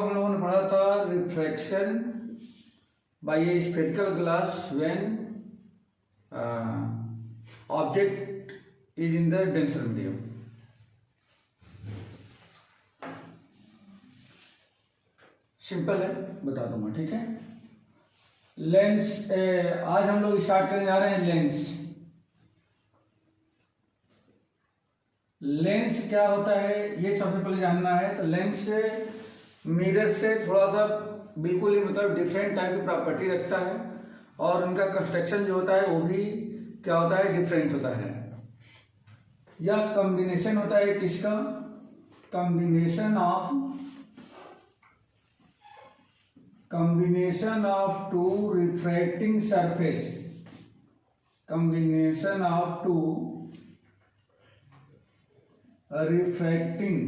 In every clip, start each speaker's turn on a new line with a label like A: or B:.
A: हम लोगों ने पढ़ा था refraction by a spherical glass when object is in the denser medium. Simple है, बता दूंगा, ठीक है। लेंस, आज हम लोग स्टार्ट करने जा रहे हैं लेंस। लेंस क्या होता है ये सबसे पहले जानना है। तो लेंस मिरर से थोड़ा सा बिल्कुल ही मतलब डिफरेंट टाइप की प्रॉपर्टी रखता है और उनका कंस्ट्रक्शन जो होता है वो भी क्या होता है, डिफरेंट होता है। यह कॉम्बिनेशन होता है किसका, combination of two refracting surface, combination of two refracting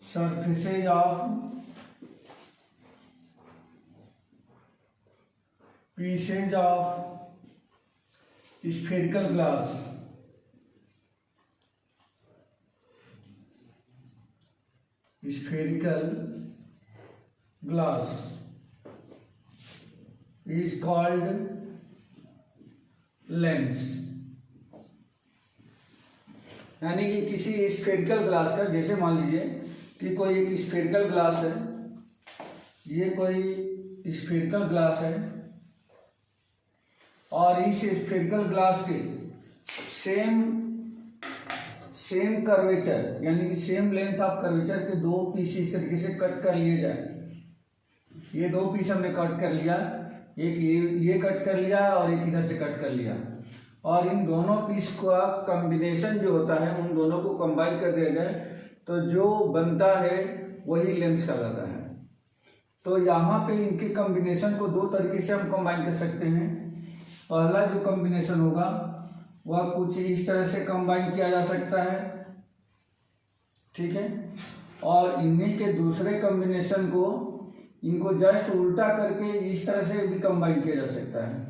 A: surfaces of pieces of spherical glass, spherical glass is called lens। यानी कि किसी स्फेरिकल ग्लास का, जैसे मान लीजिए कि कोई एक स्फेरिकल ग्लास है, ये कोई स्फेरिकल ग्लास है और इस स्फेरिकल ग्लास के सेम कर्वेचर यानी कि सेम लेंथ ऑफ कर्वेचर के दो पीस इस तरीके से कट कर लिए जाए। ये दो पीस हमने कट कर लिया, एक ये कट कर लिया और एक इधर से कट कर लिया, और इन दोनों पीस का कॉम्बिनेशन जो होता है उन दोनों को कंबाइन कर दिया जाए तो जो बनता है वही लेंस कहलाता है। तो यहाँ पे इनके कॉम्बिनेशन को दो तरीके से हम कंबाइन कर सकते हैं। पहला जो कॉम्बिनेशन होगा वह कुछ इस तरह से कंबाइन किया जा सकता है, ठीक है, और इन्हीं के दूसरे कॉम्बिनेशन को इनको जस्ट उल्टा करके इस तरह से भी कंबाइन किया जा सकता है।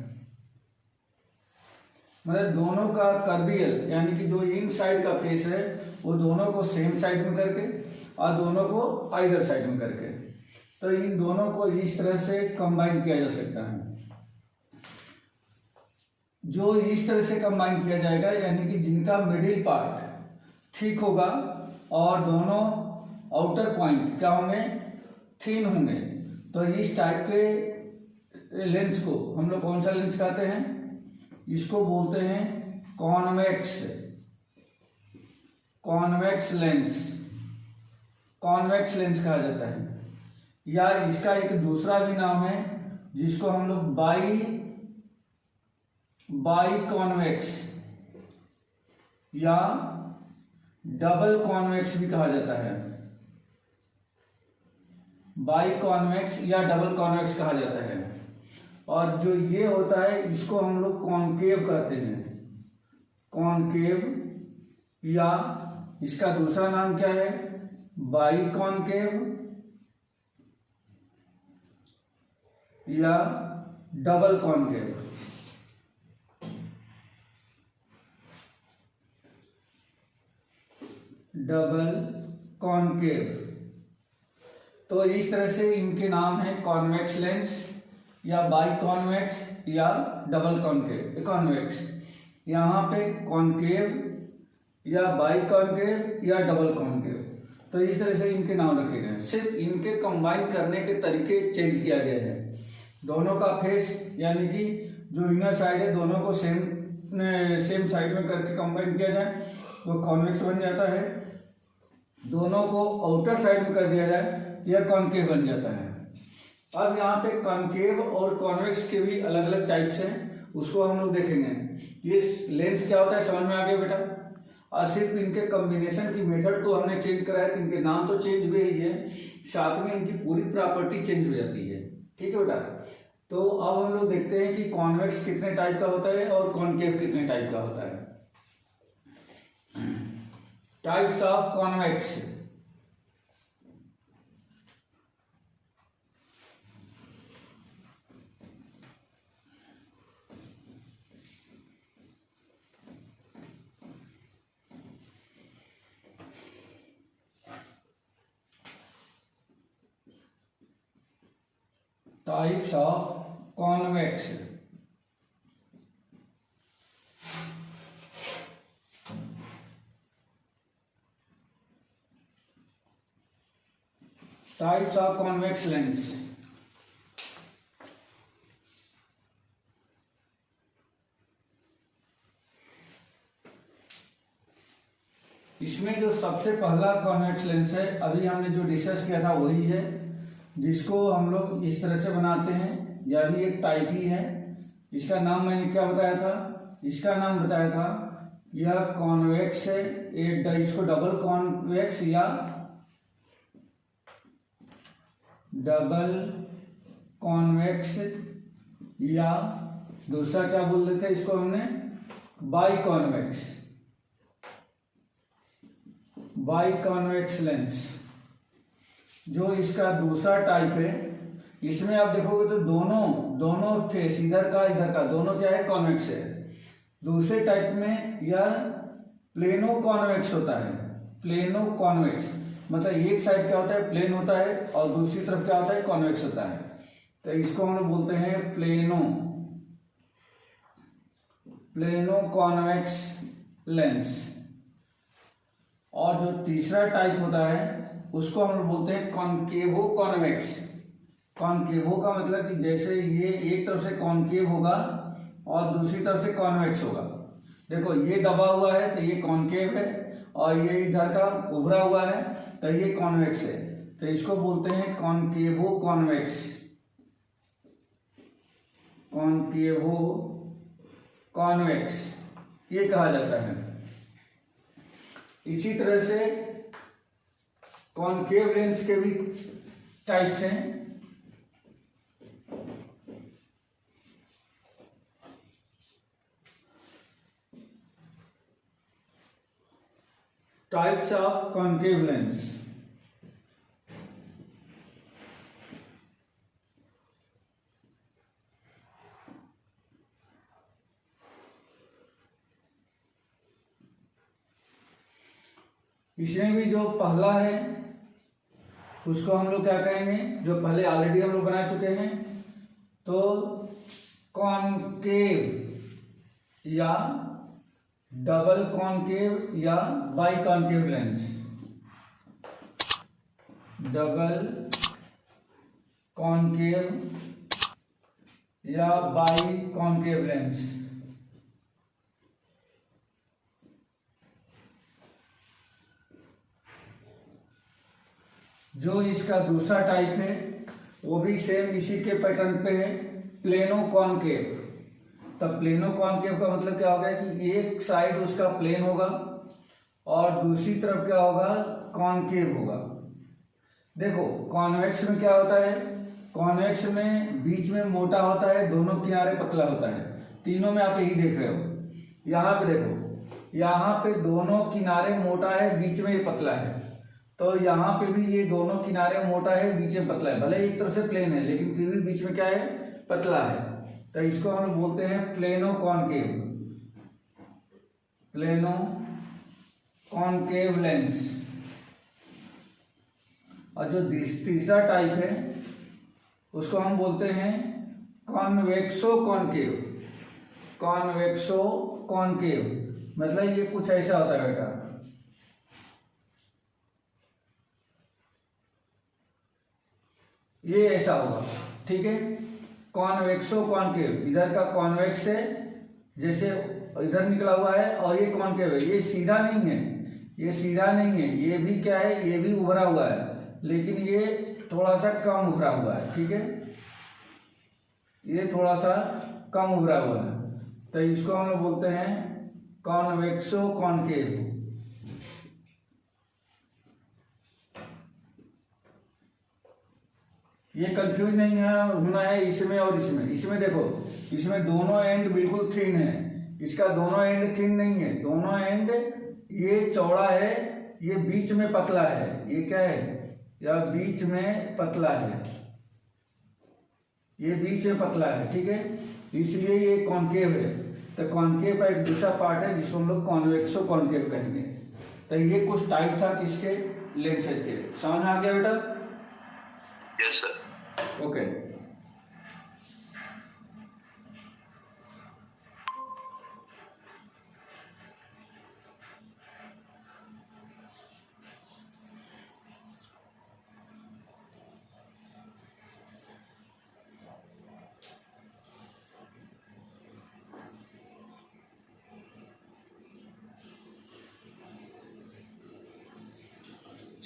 A: मतलब दोनों का कर्बियल यानी कि जो इन साइड का फेस है वो दोनों को सेम साइड में करके और दोनों को आइदर साइड में करके, तो इन दोनों को इस तरह से कंबाइन किया जा सकता है। जो इस तरह से कंबाइन किया जाएगा यानी कि जिनका मिडिल पार्ट ठीक होगा और दोनों आउटर पॉइंट क्या होंगे, थिन होंगे, तो इस टाइप के लेंस को हम लोग कौन सा लेंस कहते हैं, इसको बोलते हैं कॉन्वेक्स लेंस। कॉन्वेक्स लेंस कहा जाता है, या इसका एक दूसरा भी नाम है जिसको हम लोग बाई कॉन्वेक्स या डबल कॉन्वेक्स भी कहा जाता है। बाई कॉन्वेक्स या डबल कॉन्वेक्स कहा जाता है। और जो ये होता है इसको हम लोग कॉनकेव कहते हैं, कॉनकेव, या इसका दूसरा नाम क्या है, बाई कॉनकेव या डबल कॉनकेव। डबल कॉनकेव, तो इस तरह से इनके नाम है कॉन्वेक्स लेंस या बाई कॉन्वेक्स या डबल कॉन्वेक्स। यहाँ पे कॉनकेव या बाई कॉनकेव या डबल कॉनकेव, तो इस तरह से इनके नाम रखे गए हैं। सिर्फ इनके कंबाइन करने के तरीके चेंज किया गया है। दोनों का फेस यानी कि जो इनर साइड है दोनों को सेम साइड में करके कंबाइन किया जाए तो कॉन्वेक्स बन जाता है, दोनों को आउटर साइड में कर दिया जाए यह कॉनकेव बन जाता है। अब यहाँ पे कॉनकेव और कॉन्वेक्स के भी अलग अलग टाइप्स हैं, उसको हम लोग देखेंगे। ये लेंस क्या होता है समझ में आ गया बेटा, और सिर्फ इनके कॉम्बिनेशन की मेथड को हमने चेंज करा है, इनके नाम तो चेंज हुए ही है, साथ में इनकी पूरी प्रॉपर्टी चेंज हो जाती है, ठीक है बेटा। तो अब हम लोग देखते हैं कि कॉन्वेक्स कितने टाइप का होता है और कॉनकेव कितने टाइप का होता है। Types of convex, types of convex. Types of convex lens. इसमें जो सबसे पहला कॉन्वेक्स लेंस है, अभी हमने जो डिस्कस किया था वही है, जिसको हम लोग इस तरह से बनाते हैं। यह भी एक टाइप ही है। इसका नाम मैंने क्या बताया था? इसका नाम बताया था यह कॉन्वेक्स है, इसको डबल कॉन्वेक्स या डबल कॉन्वेक्स, या दूसरा क्या बोल रहे थे इसको हमने? By convex, by convex lens. जो इसका दूसरा टाइप है, इसमें आप देखोगे तो दोनों फेस इधर का दोनों क्या है? कॉन्वेक्स है। दूसरे टाइप में यह प्लेनो कॉन्वेक्स होता है। प्लेनो कॉन्वेक्स मतलब एक साइड क्या होता है? प्लेन होता है, और दूसरी तरफ क्या होता है? कॉन्वेक्स होता है। तो इसको हम लोग बोलते हैं प्लेनो कॉन्वेक्स लेंस। और जो तीसरा टाइप होता है उसको हम लोग बोलते हैं कॉनकेवो कॉन्वेक्स। कॉनकेवो का मतलब कि जैसे ये एक तरफ से कॉनकेव होगा और दूसरी तरफ से कॉन्वेक्स होगा। देखो ये दबा हुआ है तो ये कॉनकेव है, और ये इधर का उभरा हुआ है तो ये कॉन्वेक्स है। तो इसको बोलते हैं कॉनकेवो कॉन्वेक्स, कॉनकेवो कॉन्वेक्स ये कहा जाता है। इसी तरह से कॉनकेव लेंस के भी टाइप्स हैं। Types of concave lens. इसमें भी जो पहला है उसको हम लोग क्या कहेंगे? जो पहले ऑलरेडी हम लोग बना चुके हैं, तो कॉनकेव या डबल कॉनकेव या by concave lens. Double concave या बाई कॉनकेव लेंस। जो इसका दूसरा टाइप है वो भी सेम इसी के पैटर्न पे है, प्लेनो कॉनकेव। तब प्लेनो कॉनकेव का मतलब क्या होगा कि एक साइड उसका प्लेन होगा और दूसरी तरफ क्या होगा? कॉनकेव होगा। देखो कॉन्वेक्स में क्या होता है? कॉन्वेक्स में बीच में मोटा होता है, दोनों किनारे पतला होता है। तीनों में आप यही देख रहे हो। यहाँ पे देखो, यहाँ पे दोनों किनारे मोटा है, बीच में ये पतला है। तो यहाँ पे भी ये दोनों किनारे मोटा है, बीच में पतला है। भले एक तरफ से प्लेन है लेकिन फिर भी बीच में क्या है? पतला है। तो इसको हम बोलते हैं plano concave, plano concave lens. और जो तीसरा टाइप है उसको हम बोलते हैं कॉन्वेक्सो कॉनकेव। कॉन्वेक्सो कॉनकेव मतलब ये कुछ ऐसा होता है बेटा, ये ऐसा होगा, ठीक है। कॉन्वेक्सो कॉनकेव, इधर का कॉन्वेक्स है जैसे इधर निकला हुआ है, और ये कॉनकेव है। ये सीधा नहीं है, ये सीधा नहीं है, ये भी क्या है? ये भी उभरा हुआ है, लेकिन ये थोड़ा सा कम उभरा हुआ है, ठीक है। ये थोड़ा सा कम उभरा हुआ है, तो इसको हम लोग बोलते हैं कॉन्वेक्सो कॉनकेव। ये कंफ्यूज नहीं है होना है इसमें और इसमें। इसमें देखो, इसमें दोनों एंड बिल्कुल थिन है, इसका दोनों एंड थिन नहीं है। दोनों एंड ये चौड़ा है, ये बीच में पतला है। ये क्या है? या बीच में पतला है, ये बीच में पतला है, ठीक है। इसलिए ये कॉनकेव है। तो कॉनकेव का एक दूसरा पार्ट है जिसको हम लोग कॉन्वेक्सो कॉनकेव कहेंगे। तो ये कुछ टाइप था किसके? लेंसेज के। समझ में आ गया बेटा?
B: Yes sir.
A: ओके।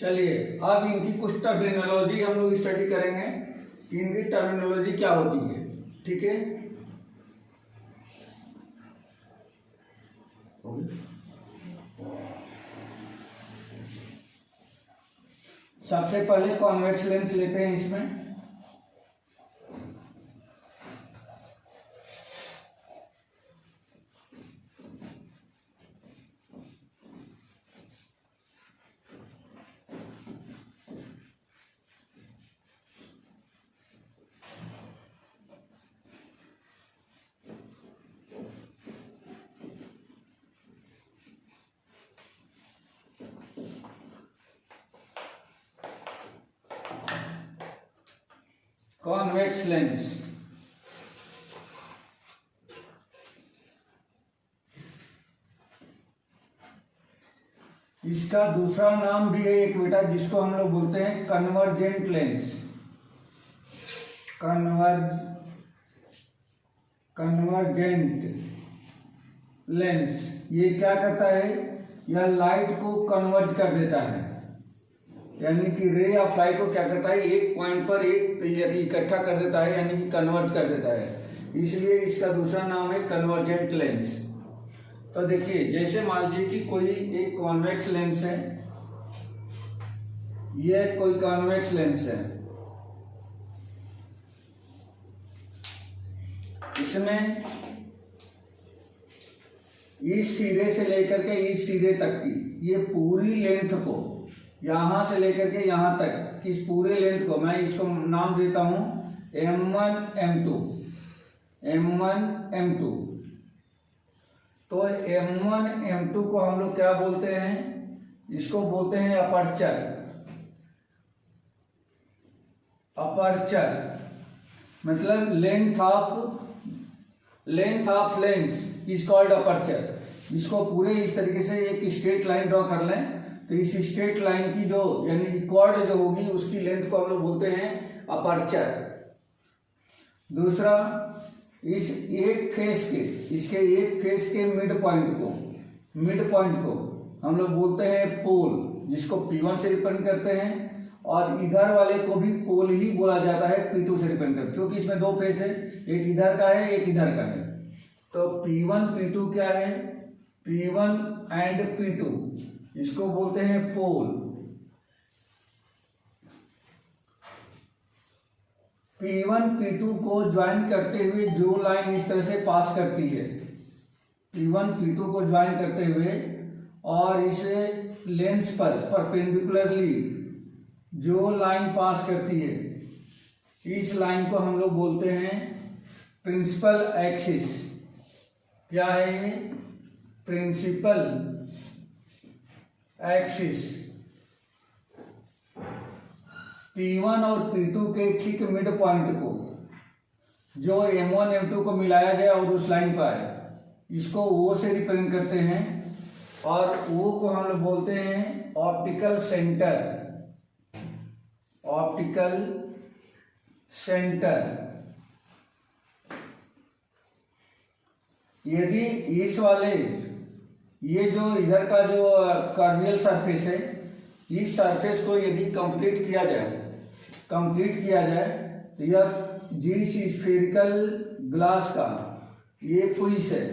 A: चलिए अब इनकी कुछ टर्मिनोलॉजी हम लोग स्टडी करेंगे कि इनकी टर्मिनोलॉजी क्या होती है। ठीक है, सबसे पहले कॉन्वेक्स लेंस लेते हैं इसमें। कॉन्वेक्स लेंस इसका दूसरा नाम भी है एक बेटा, जिसको हम लोग बोलते हैं कन्वर्जेंट लेंस। कन्वर्जेंट लेंस ये क्या करता है, यह लाइट को कन्वर्ज कर देता है, यानी कि रे ऑफ लाइट को क्या करता है, एक पॉइंट पर एक इकट्ठा कर देता है, यानी कि कन्वर्ज कर देता है। इसलिए इसका दूसरा नाम है कन्वर्जेंट लेंस। तो देखिए, जैसे मान लीजिए कि कोई एक कॉन्वेक्स लेंस है, यह कोई कॉन्वेक्स लेंस है, इसमें इस सिरे से लेकर के इस सिरे तक की ये पूरी लेंथ को, यहां से लेकर के यहां तक इस पूरे लेंथ को मैं इसको नाम देता हूं M1 M2 M1 M2। तो M1 M2 को हम लोग क्या बोलते हैं, इसको बोलते हैं अपर्चर। अपर्चर मतलब length of lens is called aperture. इसको पूरे इस तरीके से एक स्ट्रेट लाइन ड्रॉ कर लें, तो इस स्ट्रेट लाइन की जो यानी कि कॉर्ड जो होगी उसकी लेंथ को हम लोग बोलते हैं अपर्चर। दूसरा, इस एक फेस के, इसके एक फेस के मिड पॉइंट को हम लोग बोलते हैं पोल, जिसको P1 से रिप्रेजेंट करते हैं, और इधर वाले को भी पोल ही बोला जाता है, P2 से रिप्रेजेंट करते, क्योंकि इसमें दो फेस है, एक इधर का है एक इधर का है। तो P1 P2 क्या है, P1 एंड P2 इसको बोलते हैं पोल। P1 P2 को ज्वाइन करते हुए जो लाइन इस तरह से पास करती है, P1 P2 को ज्वाइन करते हुए और इसे लेंस पर परपेंडिकुलरली जो लाइन पास करती है, इस लाइन को हम लोग बोलते हैं प्रिंसिपल एक्सिस। क्या है ये, प्रिंसिपल एक्सिस। P1 और P2 के ठीक मिड पॉइंट को जो M1 M2 को मिलाया जाए और उस लाइन पर आए, इसको O से रिप्रेजेंट करते हैं, और O को हम लोग बोलते हैं ऑप्टिकल सेंटर। Optical centre. यदि इस वाले ये जो इधर का जो कर्वियल सरफेस है, इस सरफेस को यदि कंप्लीट किया जाए तो यह जिस स्फेरिकल ग्लास का ये पीस है,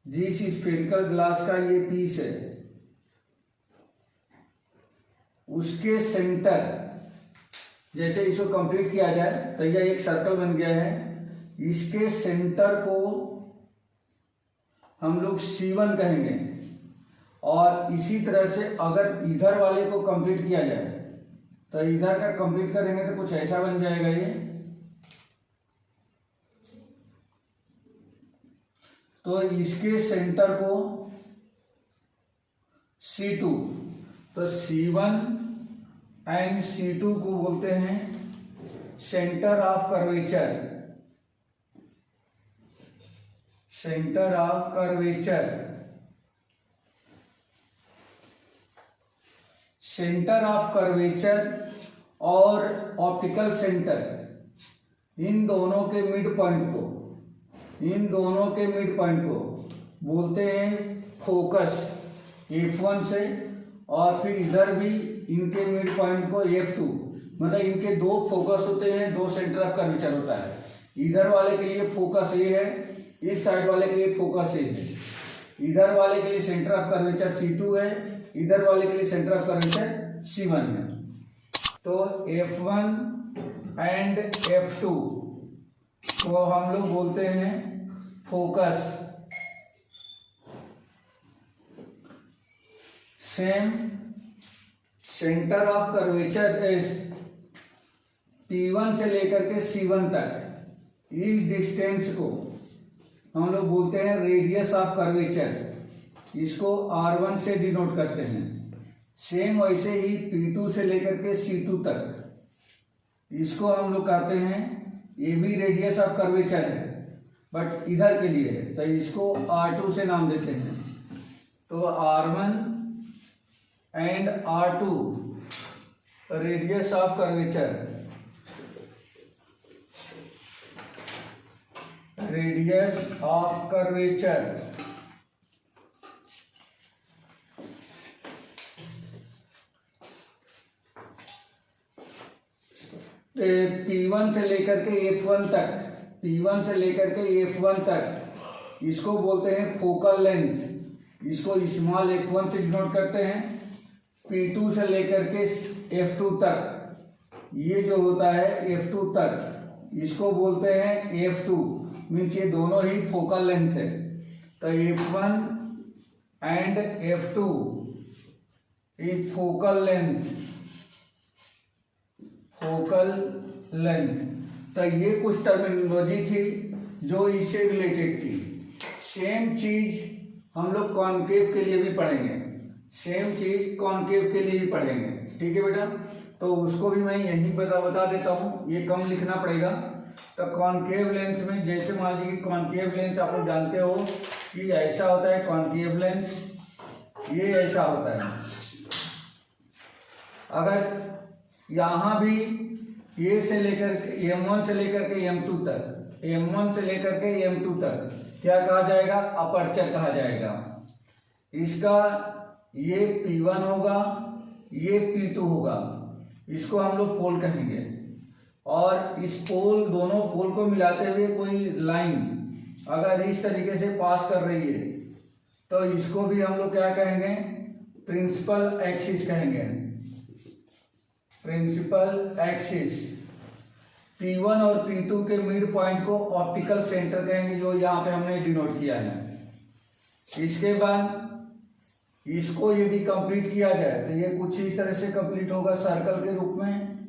A: जिस स्फेरिकल ग्लास का ये पीस है, उसके सेंटर, जैसे इसको कंप्लीट किया जाए तो यह एक सर्कल बन गया है, इसके सेंटर को हम लोग C1 कहेंगे। और इसी तरह से अगर इधर वाले को कंप्लीट किया जाए तो इधर का कंप्लीट करेंगे तो कुछ ऐसा बन जाएगा ये। तो इसके सेंटर को C2, तो C1 एंड C2 को बोलते हैं centre of curvature. Centre of curvature. Centre of curvature और ऑप्टिकल सेंटर, इन दोनों के मिड पॉइंट को बोलते हैं फोकस। F1 से और फिर इधर भी इनके मिड पॉइंट को F2, मतलब इनके दो फोकस होते हैं, दो सेंटर ऑफ कर्वेचर होता है। इधर वाले के लिए फोकस ए है, इस साइड वाले के लिए फोकस ए है। इधर वाले के लिए सेंटर ऑफ कर्वेचर C2 है, इधर वाले के लिए सेंटर ऑफ कर्वेचर C1 है। तो F1 एंड F2 को हम लोग बोलते हैं focus. Same centre of curvature is P1 से लेकर के C1 तक, इस डिस्टेंस को हम लोग बोलते हैं रेडियस ऑफ कर्वेचर। इसको R1 से डिनोट करते हैं। सेम वैसे ही P2 से लेकर के C2 तक, इसको हम लोग कहते हैं, ये भी रेडियस ऑफ कर्वेचर है बट इधर के लिए है, तो इसको R2 से नाम देते हैं। तो R1 and R2 radius of curvature, radius of curvature. P1 से लेकर के F1 तक, P1 से लेकर के F1 तक इसको बोलते हैं फोकल लेंथ। इसको स्मॉल f1 से डिनोट करते हैं। P2 से लेकर के F2 तक, ये जो होता है F2 तक, इसको बोलते हैं F2, मीन्स ये दोनों ही फोकल लेंथ है। तो F1 and F2 is focal length, focal length. तो ये कुछ टर्मिनोलॉजी थी जो इससे रिलेटेड थी। सेम चीज हम लोग कॉनकेव के लिए भी पढ़ेंगे, सेम चीज कॉनकेव के लिए भी पढ़ेंगे, ठीक है बेटा। तो उसको भी मैं यहीं बता देता हूँ, ये कम लिखना पड़ेगा। तो कॉनकेव लेंस में जैसे मान लीजिए कॉनकेव लेंस आप लोग जानते हो कि ऐसा होता है कॉनकेव लेंस, ये ऐसा होता है। अगर यहाँ भी ये से लेकर के M1 से लेकर के M2 तक, M1 से लेकर के M2 तक क्या कहा जाएगा? अपर्चर कहा जाएगा। इसका ये P1 होगा, ये P2 होगा, इसको हम लोग पोल कहेंगे। और इस पोल, दोनों पोल को मिलाते हुए कोई लाइन अगर इस तरीके से पास कर रही है तो इसको भी हम लोग क्या कहेंगे? प्रिंसिपल एक्सिस कहेंगे, प्रिंसिपल एक्सिस। P1 और P2 के मिड पॉइंट को ऑप्टिकल सेंटर कहेंगे, जो यहाँ पे हमने डिनोट किया है। इसके बाद इसको यदि कंप्लीट किया जाए तो ये कुछ इस तरह से कंप्लीट होगा सर्कल के रूप में,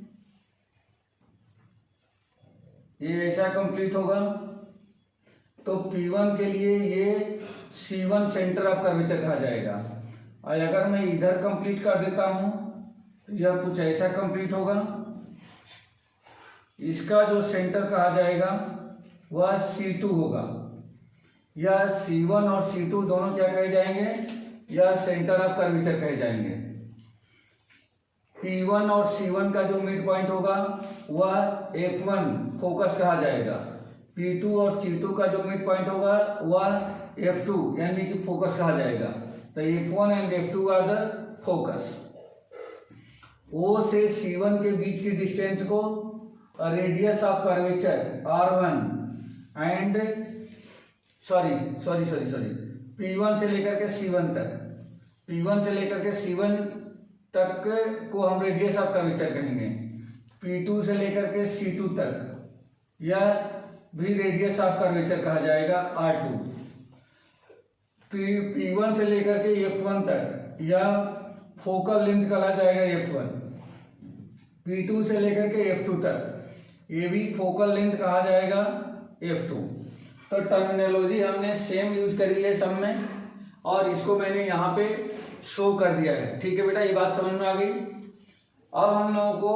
A: ये ऐसा कंप्लीट होगा। तो P1 के लिए ये C1 सेंटर ऑफ कर्वेचर कहा जाएगा। और अगर मैं इधर कंप्लीट कर देता हूं तो यह कुछ ऐसा कंप्लीट होगा। इसका जो सेंटर कहा जाएगा वह C2 होगा। यह C1 और C2 दोनों क्या कहे जाएंगे? यह सेंटर ऑफ कर्वेचर कहे जाएंगे। P1 और C1 का जो मिड पॉइंट होगा वह F1 फोकस कहा जाएगा। P2 और C2 का जो मिड पॉइंट होगा वह F2 यानी कि फोकस कहा जाएगा। तो F1 and F2 are the focus. O से C1 के बीच की डिस्टेंस को radius of curvature R1 and P1 से लेकर के C1 तक, P1 से लेकर के C1 तक को हम रेडियस ऑफ कर्वेचर कहेंगे। P2 से लेकर के C2 तक यह भी रेडियस ऑफ कर्वेचर कहा जाएगा R2। P1 से लेकर के F1 तक यह फोकल लेंथ कहा जाएगा F1। P2 से लेकर के F2 तक ये भी फोकल लेंथ कहा जाएगा F2। तो टर्मिनोलॉजी हमने सेम यूज करी है सब में, और इसको मैंने यहाँ पे शो कर दिया है। ठीक है बेटा, ये बात समझ में आ गई। अब हम लोगों को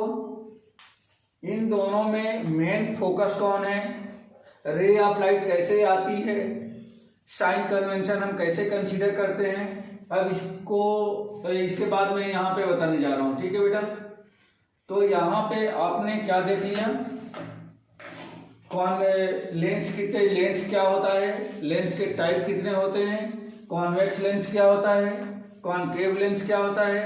A: इन दोनों में मेन फोकस कौन है, रे ऑफ लाइट कैसे आती है, साइन कन्वेंशन हम कैसे कंसीडर करते हैं, अब इसको तो इसके बाद मैं यहाँ पे बताने जा रहा हूँ। ठीक है बेटा, तो यहाँ पे आपने क्या देख लिया, कौन लेंस कितने, लेंस क्या होता है, लेंस के टाइप कितने होते हैं, कॉन्वेक्स लेंस क्या होता है, कॉनकेव लेंस क्या होता है,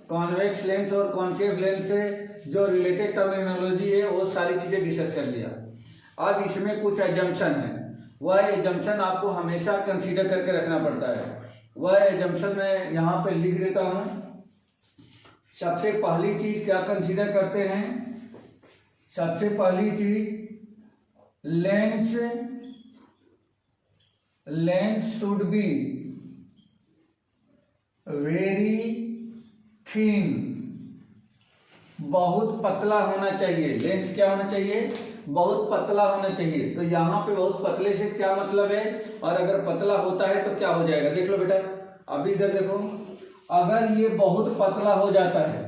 A: कॉन्वेक्स लेंस और कॉनकेव लेंस से जो रिलेटेड टर्मिनोलॉजी है वो सारी चीजें डिस्कस कर लिया। अब इसमें कुछ एजम्पशन है, वह एजम्पशन आपको हमेशा कंसीडर करके रखना पड़ता है। वह एजम्पशन मैं यहाँ पे लिख देता हूं। सबसे पहली चीज क्या कंसीडर करते हैं, सबसे पहली चीज lens should be very thin, बहुत पतला होना चाहिए। लेंस क्या होना चाहिए, बहुत पतला होना चाहिए। तो यहाँ पे बहुत पतले से क्या मतलब है, और अगर पतला होता है तो क्या हो जाएगा, देख लो बेटा। अभी इधर देखो, अगर ये बहुत पतला हो जाता है,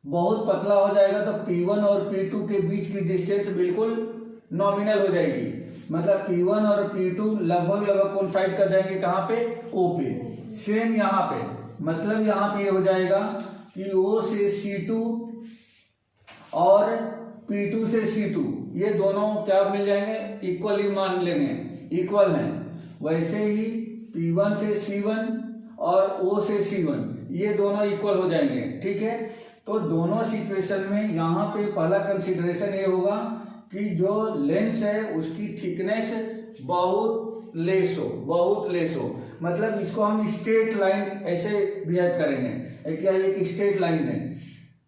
A: बहुत पतला हो जाएगा तो P1 और P2 के बीच की डिस्टेंस बिल्कुल नॉमिनल हो जाएगी। मतलब P1 और P2 लगभग कोइंसाइड कर जाएंगे कहाँ पे, O पे। सेम यहाँ पे, मतलब यहाँ पे ये हो जाएगा कि O से C2 और P2 से C2 ये दोनों क्या मिल जाएंगे, इक्वली मान लेंगे, इक्वल हैं। वैसे ही P1 से C1 और O से C1 ये दोनों इक्वल हो जाएंगे, ठीक है। तो दोनों सिचुएशन में यहाँ पे पहला कंसीडरेशन ये होगा कि जो लेंस है उसकी थिकनेस बहुत लेस हो, मतलब इसको हम स्ट्रेट लाइन ऐसे बिहेव करेंगे। क्या ये एक स्ट्रेट लाइन है,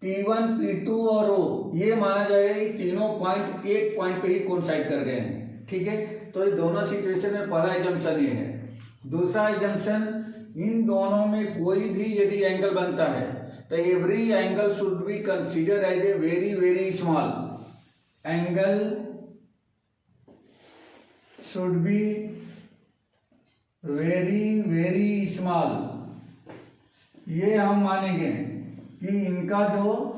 A: P1 P2 और O ये माना जाएगा कि तीनों पॉइंट एक पॉइंट पे ही कोइंसाइड कर गए हैं, ठीक है। तो ये दोनों सिचुएशन में पहला एजम्पशन ये है। दूसरा एजम्पशन, इन दोनों में कोई भी यदि एंगल बनता है तो every angle should be consider as a very very small, angle should be very very small. ये हम मानेंगे कि इनका जो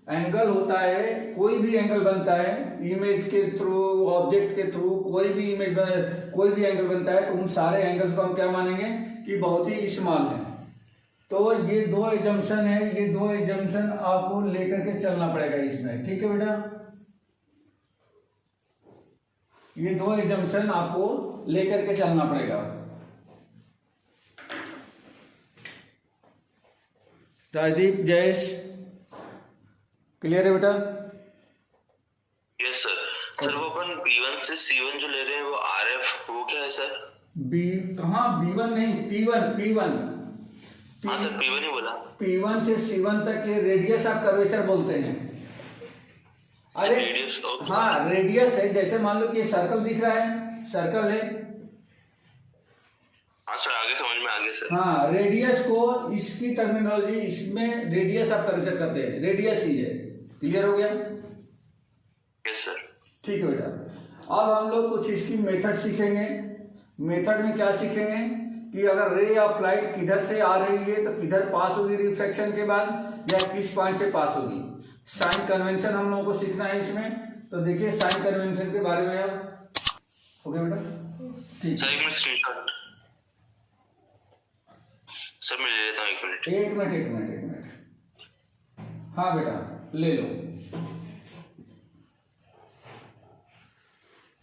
A: एंगल होता है, कोई भी एंगल बनता है इमेज के थ्रू, ऑब्जेक्ट के थ्रू, कोई भी एंगल बनता है तो उन सारे एंगल्स को हम क्या मानेंगे कि बहुत ही स्मॉल है। तो ये दो एजम्पशन है, ये दो एजम्पशन आपको लेकर के चलना पड़ेगा इसमें, ठीक है बेटा। ये दो एजम्पशन आपको लेकर के चलना पड़ेगा। राजदीप, जयेश, क्लियर है बेटा?
B: Yes sir. सर वो अपन B1 से C1 जो ले रहे हैं वो RF वो क्या है सर?
A: कहाँ B1 नहीं, P1
B: हाँ सर P1 ही बोला।
A: P1 से C1 तक ये रेडियस ऑफ कर्वेचर बोलते हैं। अरे
B: रेडियस,
A: हाँ रेडियस है, जैसे मान लो कि ये सर्कल दिख रहा है, सर्कल है।
B: हाँ सर आगे समझ में आ गया सर।
A: हाँ रेडियस को, इसकी टर्मिनोलॉजी इसमें रेडियस ऑफ कर्वेचर करते हैं, रेडियस ही है। क्लियर हो गया?
B: Yes sir.
A: ठीक है बेटा। अब हम लोग कुछ इसकी मेथड सीखेंगे। मेथड में क्या सीखेंगे कि अगर रे ऑफ लाइट किधर से आ रही है तो किधर पास होगी रिफ्लेक्शन के बाद, या किस पॉइंट से पास होगी। साइन कन्वेंशन हम लोगों को सीखना है इसमें। तो देखिए साइन कन्वेंशन के बारे में आप, ओके बेटा? ठीक
B: सर एक मिनट स्क्रीनशॉट सर मैं ले लेता हूँ, एक मिनट।
A: हाँ बेटा ले लो।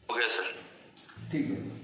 B: हो गया सर।
A: ठीक है।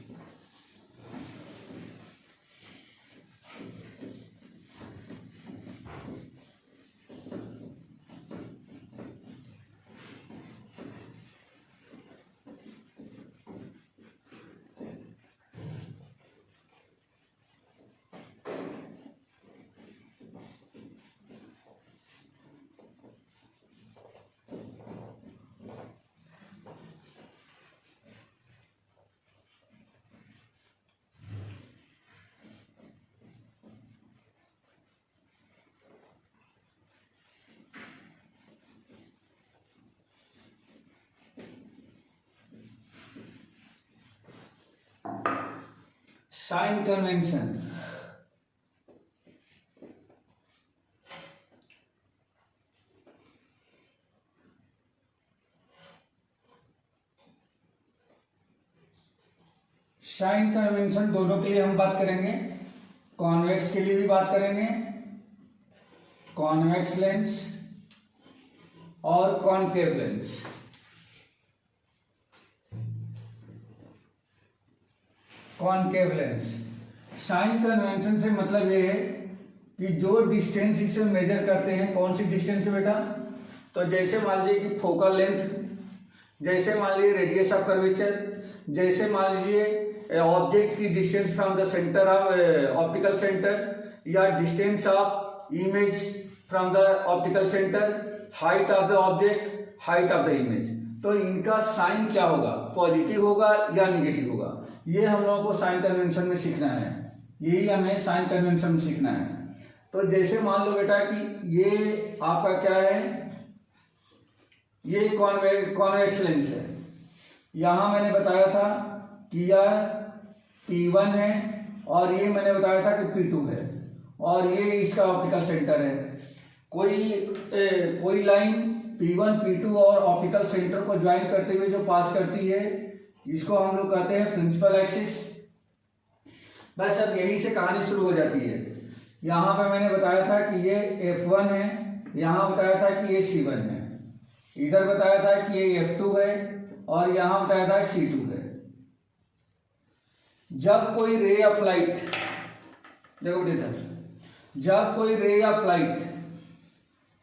A: साइन कन्वेंशन, साइन कन्वेंशन दोनों के लिए हम बात करेंगे। कॉन्वेक्स के लिए भी बात करेंगे, कॉन्वेक्स लेंस और concave lens. Concave lens, sign convention से मतलब ये है कि जो डिस्टेंस इसे मेजर करते हैं, कौन सी डिस्टेंस है बेटा? तो जैसे मान लीजिए कि फोकल लेंथ, जैसे मान लीजिए रेडियस ऑफ कर्वेचर, जैसे मान लीजिए ऑब्जेक्ट की distance from the centre of optical centre, या distance of image from the optical centre, height of the object, height of the image. तो इनका साइन क्या होगा, पॉजिटिव होगा या निगेटिव होगा, ये हम लोगों को साइन कन्वेंशन में सीखना है। यही हमें साइन कन्वेंशन में सीखना है। तो जैसे मान लो बेटा कि ये आपका क्या है, ये कॉन्वेक्स लेंस है। यहां मैंने बताया था कि यह P1 है और ये मैंने बताया था कि P2 है और ये इसका ऑप्टिकल सेंटर है। कोई लाइन P1 P2 और ऑप्टिकल सेंटर को ज्वाइन करते हुए जो पास करती है, इसको हम लोग कहते हैं प्रिंसिपल एक्सिस। बस अब यही से कहानी शुरू हो जाती है। यहाँ पे मैंने बताया था कि ये F1 है, यहाँ बताया था कि ये C1 है, इधर बताया था कि ये F2 है और यहाँ बताया था C2 है। जब कोई रे ऑफ लाइट, देखो बेटा, जब कोई रे ऑफ लाइट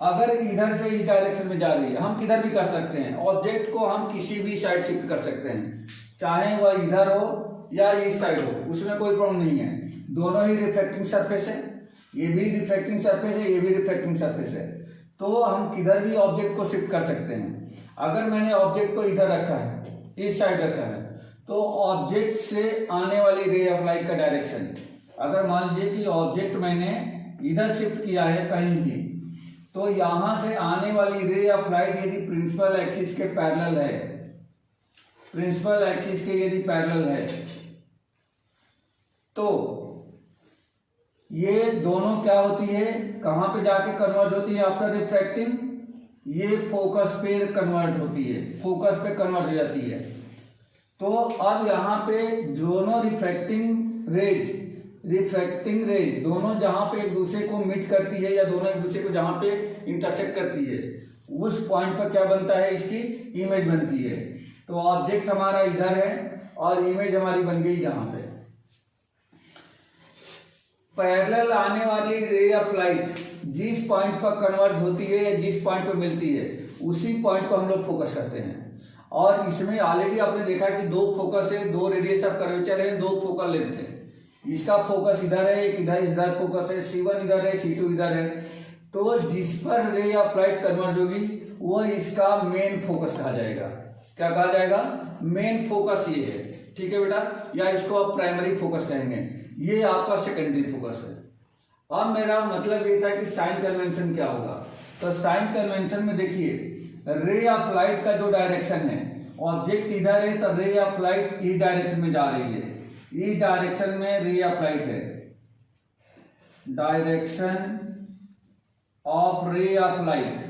A: अगर इधर से इस डायरेक्शन में जा रही है, हम किधर भी कर सकते हैं, ऑब्जेक्ट को हम किसी भी साइड शिफ्ट कर सकते हैं, चाहे वह इधर हो या इस साइड हो, उसमें कोई प्रॉब्लम नहीं है। दोनों ही रिफ्लेक्टिंग सरफेस है, ये भी रिफ्लेक्टिंग सरफेस है, ये भी रिफ्लेक्टिंग सरफेस है, तो हम किधर भी ऑब्जेक्ट को शिफ्ट कर सकते हैं। अगर मैंने ऑब्जेक्ट को इधर रखा है, इस साइड रखा है, तो ऑब्जेक्ट से आने वाली रे ऑफ लाइट का डायरेक्शन, अगर मान लीजिए कि ऑब्जेक्ट मैंने इधर शिफ्ट किया है कहीं भी, तो यहां से आने वाली रे ऑफ लाइट यदि प्रिंसिपल एक्सिस के पैरेलल है, प्रिंसिपल एक्सिस के यदि पैरेलल है, तो ये दोनों क्या होती है, कहां पे जाके कन्वर्ज होती है आफ्टर रिफ्रैक्टिंग, ये फोकस पे कन्वर्ट होती है, फोकस पे कन्वर्ट हो जाती है। तो अब यहाँ पे दोनों रिफ्रैक्टिंग रेज दोनों जहां पे एक दूसरे को मीट करती है या दोनों एक दूसरे को जहां पे इंटरसेक्ट करती है, उस पॉइंट पर क्या बनता है, इसकी इमेज बनती है। तो ऑब्जेक्ट हमारा इधर है और इमेज हमारी बन गई यहाँ पे। पैरेलल आने वाली रे ऑफ लाइट जिस पॉइंट पर कन्वर्ज होती है या जिस पॉइंट पर मिलती है, उसी पॉइंट को हम लोग फोकस करते हैं। और इसमें ऑलरेडी आपने देखा कि दो फोकस है, दो रेडियस ऑफ कर्वेचर है, दो फोकल लेंथ है। इसका फोकस इधर है, एक इधर फोकस है, C1 इधर है, C2 इधर है। तो जिस पर रे ऑफ लाइट कन्वर्ज होगी वो इसका मेन फोकस कहा जाएगा। क्या कहा जाएगा, मेन फोकस ये है, ठीक है बेटा, या इसको आप प्राइमरी फोकस कहेंगे, ये आपका सेकेंडरी फोकस है। अब मेरा मतलब ये था कि साइन कन्वेंशन क्या होगा। तो साइन कन्वेंशन में देखिए, रे ऑफ लाइट का जो डायरेक्शन है, ऑब्जेक्ट इधर है तो रे ऑफ लाइट इस डायरेक्शन में जा रही है, इस डायरेक्शन में रे ऑफ लाइट है, डायरेक्शन ऑफ रे ऑफ लाइट,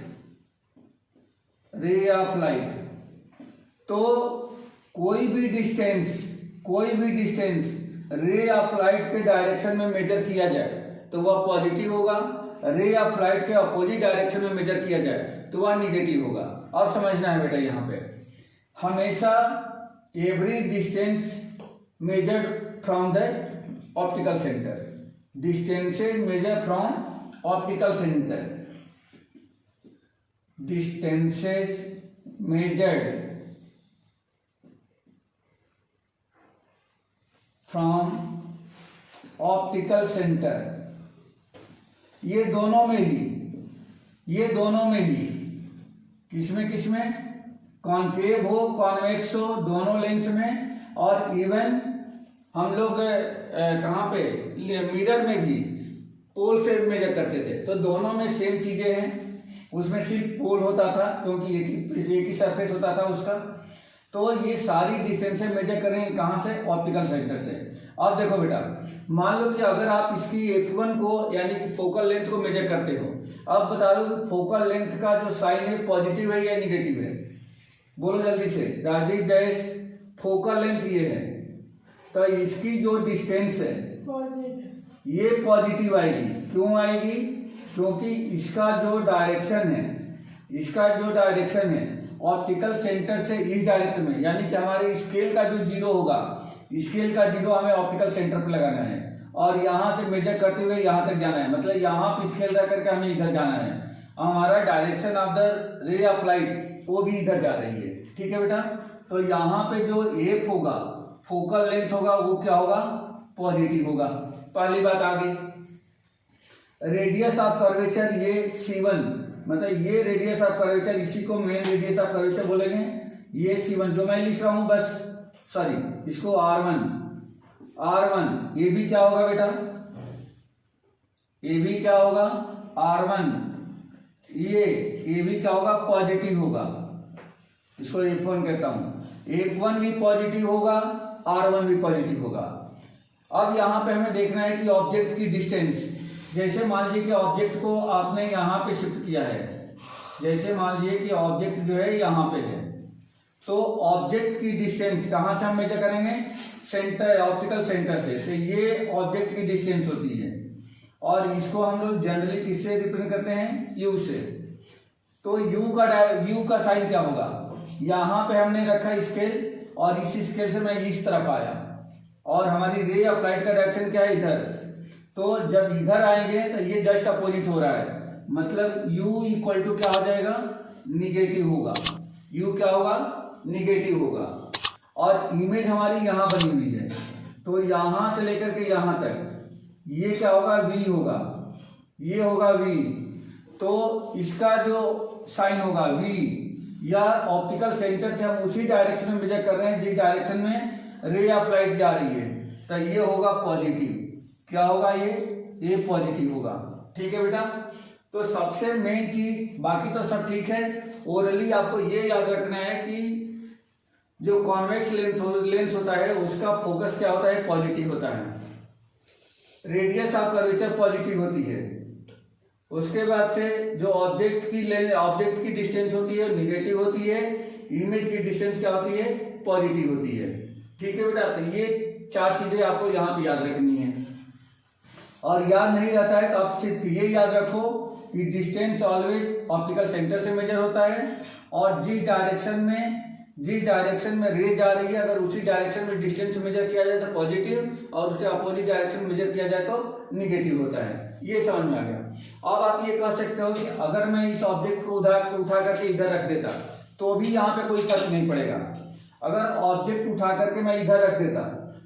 A: रे ऑफ लाइट। तो कोई भी डिस्टेंस रे ऑफ लाइट के डायरेक्शन में मेजर किया जाए तो वह पॉजिटिव होगा, रे ऑफ लाइट के अपोजिट डायरेक्शन में मेजर किया जाए तो वह निगेटिव होगा। अब समझना है बेटा, यहाँ पे हमेशा every distance measured from the optical centre, distances measure from optical centre, distances measured from optical centre, ये दोनों में ही किसमें कॉन्केव हो, कॉन्वेक्स हो, दोनों लेंस में, और इवन हम लोग कहाँ पे मिरर में भी पोल से मेजर करते थे। तो दोनों में सेम चीजें हैं, उसमें सिर्फ पोल होता था क्योंकि एक ही सरफेस होता था उसका। तो ये सारी डिस्टेंसें मेजर करेंगे कहाँ से, ऑप्टिकल सेंटर से। अब देखो बेटा, मान लो कि अगर आप इसकी F1 को यानी कि फोकल लेंथ को मेजर करते हो, अब बता दो कि फोकल लेंथ का जो साइन है पॉजिटिव है या निगेटिव है, बोलो जल्दी से। राजीव डैश, फोकल लेंथ ये है, तो इसकी जो डिस्टेंस है ये पॉजिटिव आएगी। क्यों आएगी, क्योंकि इसका जो डायरेक्शन है ऑप्टिकल सेंटर से इस डायरेक्शन में, यानी कि हमारे स्केल का जो जीरो होगा, स्केल का जीरो हमें ऑप्टिकल सेंटर पर लगाना है, और यहाँ से मेजर करते हुए यहाँ तक जाना है, मतलब यहाँ पे स्केल रख करके हमें इधर जाना है। हमारा डायरेक्शन ऑफ द रे ऑफ लाइट वो भी इधर जा रही है, ठीक है बेटा। तो यहाँ पे जो एफ होगा, फोकल लेंथ होगा, वो क्या होगा, पॉजिटिव होगा। पहली बात आ गई। रेडियस ऑफ कर्वेचर ये C1, मतलब ये रेडियस ऑफ कर्वेचर, इसी को मेन रेडियस ऑफ कर्वेचर बोलेंगे। ये C1 जो मैं लिख रहा हूं, बस सॉरी इसको R1 ये भी क्या होगा बेटा, ये भी क्या होगा R1, ये भी क्या होगा, पॉजिटिव होगा। इसको F1 कहता हूं। F1 भी पॉजिटिव होगा, R1 भी पॉजिटिव होगा। अब यहाँ पे हमें देखना है कि ऑब्जेक्ट की डिस्टेंस, जैसे मान लीजिए कि ऑब्जेक्ट को आपने यहाँ पे शिफ्ट किया है, जैसे मान लीजिए कि ऑब्जेक्ट जो है यहाँ पे है, तो ऑब्जेक्ट की डिस्टेंस कहाँ से हम मेजर करेंगे, सेंटर, ऑप्टिकल सेंटर से। तो ये ऑब्जेक्ट की डिस्टेंस होती है, और इसको हम लोग जनरली किससे रिप्रेजेंट करते हैं, यू से। तो यू का साइन क्या होगा, यहाँ पे हमने रखा स्केल, और इस स्केल से मैं इस तरफ आया, और हमारी रे ऑफ लाइट का डायरेक्शन क्या है, इधर। तो जब इधर आएंगे तो ये जस्ट अपोजिट हो रहा है, मतलब u इक्वल टू क्या हो जाएगा, निगेटिव होगा। u क्या होगा, निगेटिव होगा। और इमेज हमारी यहाँ बनी हुई है, तो यहाँ से लेकर के यहाँ तक ये क्या होगा, v होगा, ये होगा v। तो इसका जो साइन होगा v, या ऑप्टिकल सेंटर से हम उसी डायरेक्शन में मेजर कर रहे हैं जिस डायरेक्शन में रे ऑफ लाइट जा रही है, तो ये होगा पॉजिटिव। क्या होगा, ये पॉजिटिव होगा, ठीक है बेटा। तो सबसे मेन चीज, बाकी तो सब ठीक है, ओरली आपको ये याद रखना है कि जो कॉन्वेक्स लेंस होता है उसका फोकस क्या होता है, पॉजिटिव होता है। रेडियस ऑफ कर्वेचर पॉजिटिव होती है। उसके बाद से जो ऑब्जेक्ट की डिस्टेंस होती है निगेटिव होती है, इमेज की डिस्टेंस क्या होती है, पॉजिटिव होती है, ठीक है बेटा। तो ये 4 चीजें आपको यहाँ पे याद रखनी है, और याद नहीं रहता है तो आप सिर्फ ये याद रखो कि डिस्टेंस ऑलवेज ऑप्टिकल सेंटर से मेजर होता है, और जिस डायरेक्शन में रे जा रही है, अगर उसी डायरेक्शन में डिस्टेंस मेजर किया जाए तो पॉजिटिव, और उसके अपोजिट डायरेक्शन में मेजर किया जाए तो निगेटिव होता है। ये समझ में आ गया। अब आप ये कह सकते हो कि अगर मैं इस ऑब्जेक्ट को उठा करके इधर रख देता तो भी यहाँ पे कोई फर्क नहीं पड़ेगा। अगर ऑब्जेक्ट उठा करके मैं इधर रख देता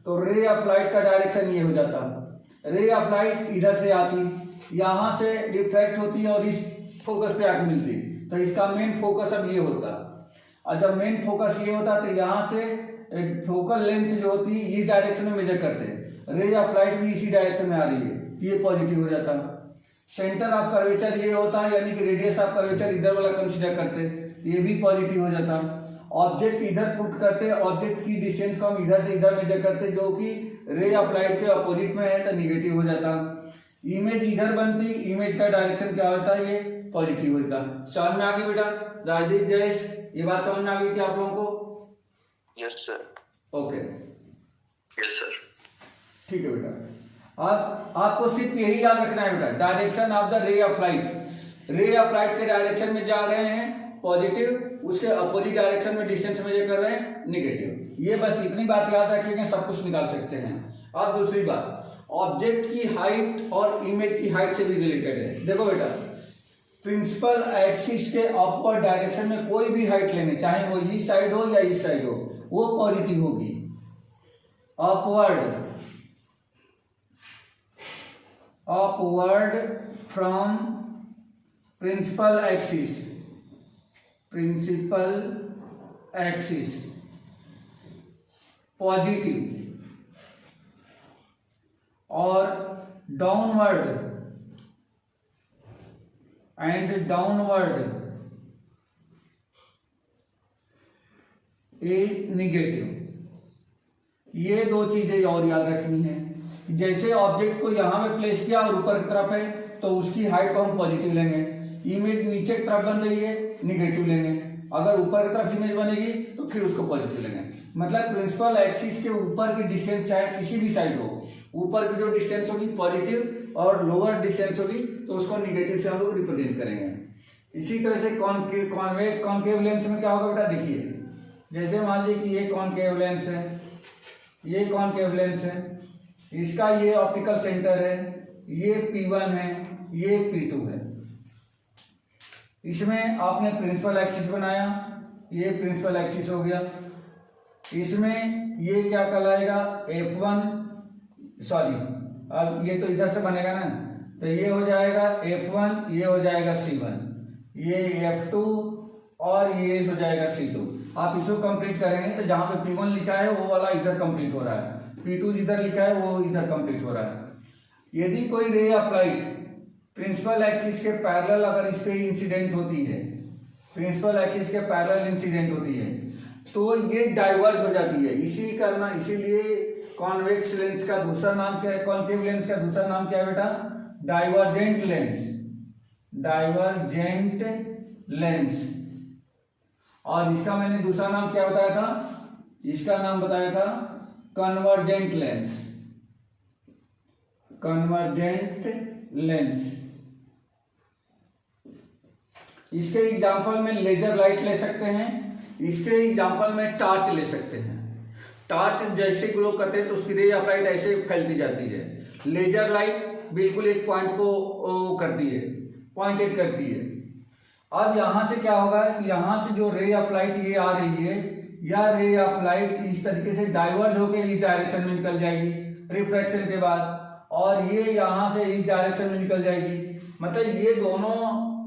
A: तो रे ऑफ लाइट का डायरेक्शन ये हो जाता, रे ऑफ लाइट इधर से आती, यहाँ से रिफ्रैक्ट होती है और इस फोकस पे आके मिलती, तो इसका मेन फोकस अब ये होता। और जब मेन फोकस ये होता तो यहाँ से फोकल लेंथ जो होती है इस डायरेक्शन में मेजर करते, रे ऑफ लाइट भी इसी डायरेक्शन में आ रही है, ये पॉजिटिव हो जाता। सेंटर ऑफ कर्वेचर ये होता है, यानी कि रेडियस ऑफ कर्वेचर इधर वाला कंसीडर करते, ये भी पॉजिटिव हो जाता। ऑब्जेक्ट इधर पुट करते, ऑब्जेक्ट की डिस्टेंस को हम इधर से इधर मेजर करते जो कि रे ऑफ लाइट के अपोजिट में है, तो निगेटिव हो जाता। इमेज इधर बनती, इमेज का डायरेक्शन क्या होता है, ये पॉजिटिव होता। समझ में आ गई बेटा, राजदीप जयेश, ये बात समझ में आ गई थी आप लोगों को?
B: Yes sir.
A: Okay,
B: yes sir,
A: ठीक है बेटा। आपको सिर्फ यही याद रखना है बेटा, डायरेक्शन ऑफ द रे ऑफ लाइट, रे ऑफ लाइट के डायरेक्शन में जा रहे हैं पॉजिटिव, उसके अपोजिट डायरेक्शन में डिस्टेंस मेजर कर रहे हैं निगेटिव। ये बस इतनी बात याद रखिएगा, सब कुछ निकाल सकते हैं। अब दूसरी बात, ऑब्जेक्ट की हाइट और इमेज की हाइट से भी रिलेटेड है। देखो बेटा, प्रिंसिपल एक्सिस के अपवर्ड डायरेक्शन में कोई भी हाइट लेने, चाहे वो इस साइड हो या इस साइड हो, वो पॉजिटिव होगी। Upward from principal axis positive, और डाउनवर्ड इज निगेटिव। ये 2 चीजें और याद रखनी है। जैसे ऑब्जेक्ट को यहां पे प्लेस किया और ऊपर की तरफ है तो उसकी हाइट को हम पॉजिटिव लेंगे, इमेज नीचे की तरफ बन रही है निगेटिव लेंगे, अगर ऊपर की तरफ इमेज बनेगी तो फिर उसको पॉजिटिव लेंगे। मतलब प्रिंसिपल एक्सिस के ऊपर की डिस्टेंस चाहे किसी भी साइड हो, ऊपर की जो डिस्टेंस होगी पॉजिटिव और लोअर डिस्टेंस होगी तो उसको निगेटिव से हम लोग रिप्रेजेंट करेंगे। इसी तरह से कॉन्केव लेंस में क्या होगा बेटा, देखिए जैसे मान लीजिए कि ये कॉन्केव लेंस है, ये कॉन्केव लेंस है, इसका ये ऑप्टिकल सेंटर है, ये P1 है, ये P2 है। इसमें आपने प्रिंसिपल एक्सिस बनाया, ये प्रिंसिपल एक्सिस हो गया। इसमें ये क्या कहलाएगा, F1, सॉरी अब ये तो इधर से बनेगा ना, तो ये हो जाएगा F1, ये हो जाएगा C1, ये F2 और ये हो जाएगा C2। आप इसको कंप्लीट करेंगे तो जहां पे P1 लिखा है वो वाला इधर कंप्लीट हो रहा है, P2 जिधर लिखा है वो इधर कंप्लीट हो रहा है। यदि कोई ray of light principal axis के पैरेलल अगर इस पे इंसिडेंट होती है, प्रिंसिपल एक्सिस के पैरेलल इंसिडेंट होती है, तो ये डाइवर्ज हो जाती है। इसीलिए कॉन्वेक्स लेंस का दूसरा नाम क्या है, कॉन्केव लेंस का दूसरा नाम क्या है बेटा, डाइवर्जेंट लेंस, डाइवर्जेंट लेंस। और इसका मैंने दूसरा नाम क्या बताया था, इसका नाम बताया था कन्वर्जेंट लेंस, कन्वर्जेंट लेंस। इसके एग्जाम्पल में लेजर लाइट ले सकते हैं, इसके एग्जाम्पल में टॉर्च ले सकते हैं। टॉर्च जैसे ग्लो करते हैं तो उसकी रे ऑफ लाइट ऐसे फैलती जाती है, लेजर लाइट बिल्कुल एक पॉइंट को करती है, पॉइंटेड करती है। अब यहां से क्या होगा कि यहां से जो रे ऑफ लाइट ये आ रही है, या रे ऑफ लाइट इस तरीके से डाइवर्ज होकर इस डायरेक्शन में निकल जाएगी रिफ्रैक्शन के बाद, और ये यहां से इस डायरेक्शन में निकल जाएगी। मतलब ये दोनों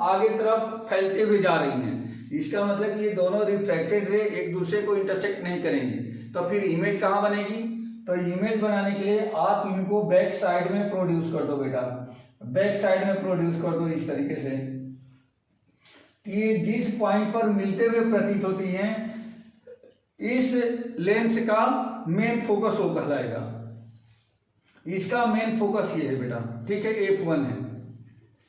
A: आगे तरफ फैलते हुए जा रही हैं। इसका मतलब कि ये दोनों रिफ्रैक्टेड रे एक दूसरे को इंटरसेक्ट नहीं करेंगे, तो फिर इमेज कहाँ बनेगी, तो इमेज बनाने के लिए आप इनको बैक साइड में प्रोड्यूस कर दो बेटा, बैक साइड में प्रोड्यूस कर दो इस तरीके से। ये जिस पॉइंट पर मिलते हुए प्रतीत होती हैं, इस लेंस का मेन फोकस वो कहलाएगा। इसका मेन फोकस ये है बेटा, ठीक है, F1 है,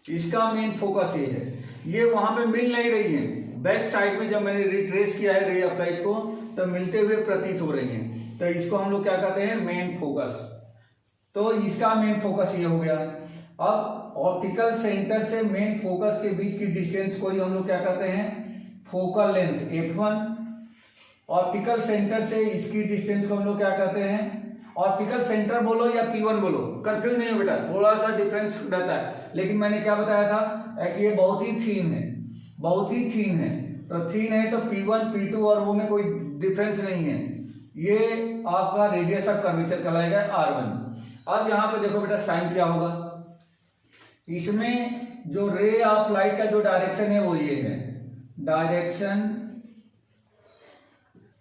A: इसका मेन फोकस ये है। ये वहां पे मिल नहीं रही है, बैक साइड में जब मैंने रिट्रेस किया है रे ऑफ लाइट को तो मिलते हुए प्रतीत हो रही हैं, तो इसको हम लोग क्या कहते हैं, मेन फोकस। तो इसका मेन फोकस ये हो गया। अब ऑप्टिकल सेंटर से मेन फोकस के बीच की डिस्टेंस को ही हम लोग क्या कहते हैं, focal length F1। Optical centre से इसकी डिस्टेंस को हम लोग क्या कहते हैं, ऑप्टिकल सेंटर बोलो या P1 बोलो, कंफ्यूज नहीं हो बेटा, थोड़ा सा डिफरेंस रहता है। लेकिन मैंने क्या बताया था कि ये बहुत ही थीन है, बहुत ही थीन है, तो थीन है तो P1 P2 और वो में कोई डिफरेंस नहीं है। ये आपका रेडियस ऑफ कर्वेचर कहलाएगा R1। अब यहां पे देखो बेटा साइन क्या होगा, इसमें जो रे ऑफ लाइट का जो डायरेक्शन है वो ये है, डायरेक्शन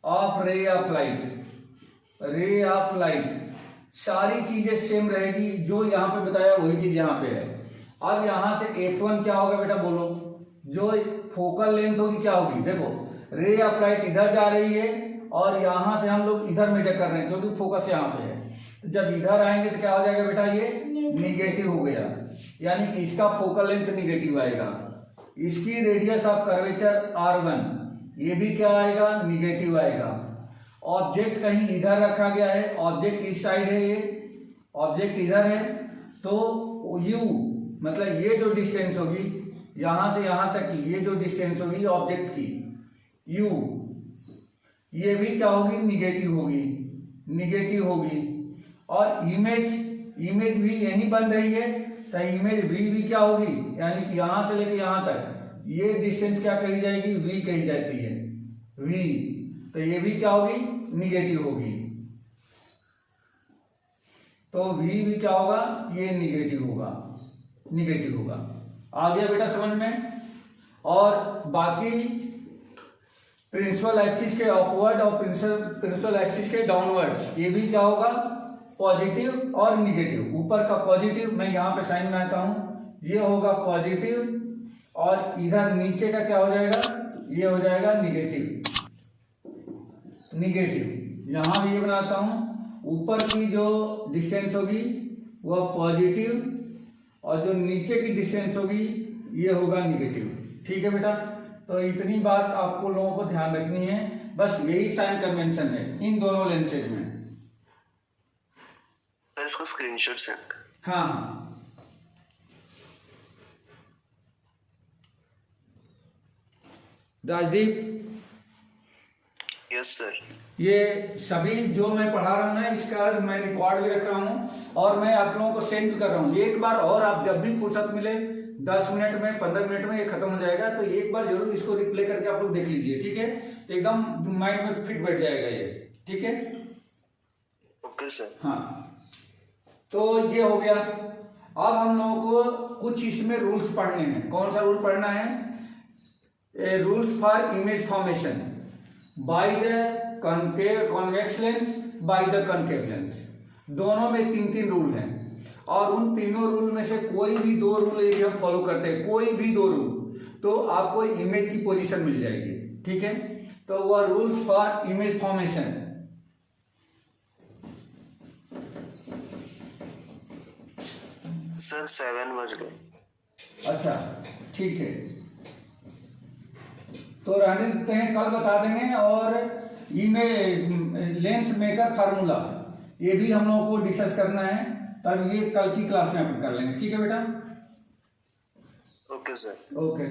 A: ऑफ रे ऑफ लाइट, रे ऑफ लाइट सारी चीजें सेम रहेगी, जो यहां पे बताया वही चीज यहां पे है। अब यहां से F1 क्या होगा बेटा बोलो, जो फोकल लेंथ होगी क्या होगी, देखो रे ऑफ लाइट इधर जा रही है और यहां से हम लोग इधर मेजर कर रहे हैं क्योंकि फोकस यहां पे है। तो जब इधर आएंगे तो क्या हो जाएगा बेटा, ये निगेटिव हो गया, यानी कि इसका फोकल लेंथ निगेटिव आएगा। इसकी रेडियस ऑफ कर्वेचर R1, ये भी क्या आएगा, निगेटिव आएगा। ऑब्जेक्ट कहीं इधर रखा गया है, ऑब्जेक्ट इस साइड है, ये ऑब्जेक्ट इधर है, तो U मतलब ये जो डिस्टेंस होगी यहां से यहां तक की, ये जो डिस्टेंस होगी ऑब्जेक्ट की U, ये भी क्या होगी, निगेटिव होगी, निगेटिव होगी। और इमेज भी यही बन रही है, तो इमेज V भी क्या होगी, यानी कि यहां से लेके यहां तक ये डिस्टेंस क्या कही जाएगी, V कही जाती है, V। तो ये भी क्या होगी, निगेटिव होगी, तो V भी क्या होगा, ये निगेटिव होगा, निगेटिव होगा। आ गया बेटा समझ में। और बाकी प्रिंसिपल एक्सिस के अपवर्ड और प्रिंसिपल एक्सिस के डाउनवर्ड, ये भी क्या होगा, पॉजिटिव और निगेटिव। ऊपर का पॉजिटिव, मैं यहाँ पे साइन बनाता हूँ, ये होगा पॉजिटिव, और इधर नीचे का क्या हो जाएगा, ये हो जाएगा निगेटिव, निगेटिव। यहां भी ये बनाता हूं, ऊपर की जो डिस्टेंस होगी वह पॉजिटिव और जो नीचे की डिस्टेंस होगी ये होगा निगेटिव। ठीक है बेटा, तो इतनी बात आपको लोगों को ध्यान रखनी है, बस यही साइन कन्वेंशन है इन दोनों लेंसेज में।
B: सर इसको स्क्रीनशॉट सेंड।
A: हाँ हाँ, राजदीप।
B: Yes yes sir.
A: ये सभी जो मैं पढ़ा रहा हूँ ना, इसका मैं रिकॉर्ड भी रख रहा हूँ और मैं आप लोगों को सेंड भी कर रहा हूँ। एक बार और आप जब भी फुर्सत मिले 10 मिनट में 15 मिनट में ये खत्म हो जाएगा, तो एक बार जरूर इसको रिप्ले करके आप लोग देख लीजिए, ठीक है। एकदम माइंड में फिट बैठ जाएगा ये, ठीक है।
B: Okay sir.
A: हाँ, तो ये हो गया। अब हम लोगों को कुछ इसमें रूल्स पढ़ने हैं। कौन सा रूल पढ़ना है? Rules for image formation by the convex lens, by the concave lens. दोनों में 3-3 रूल हैं और उन तीनों रूल में से कोई भी 2 रूल यदि हम फॉलो करते हैं, कोई भी 2 रूल, तो आपको इमेज की पोजीशन मिल जाएगी, ठीक है। तो वह rules for image formation.
B: Sir 7 बज गए।
A: अच्छा, ठीक है, तो रहने देते हैं, कल बता देंगे। और इमेज लेंस मेकर फार्मूला ये भी हम लोगों को डिस्कस करना है, तब ये कल की क्लास में अपन कर लेंगे, ठीक है बेटा।
B: Okay sir.
A: ओके।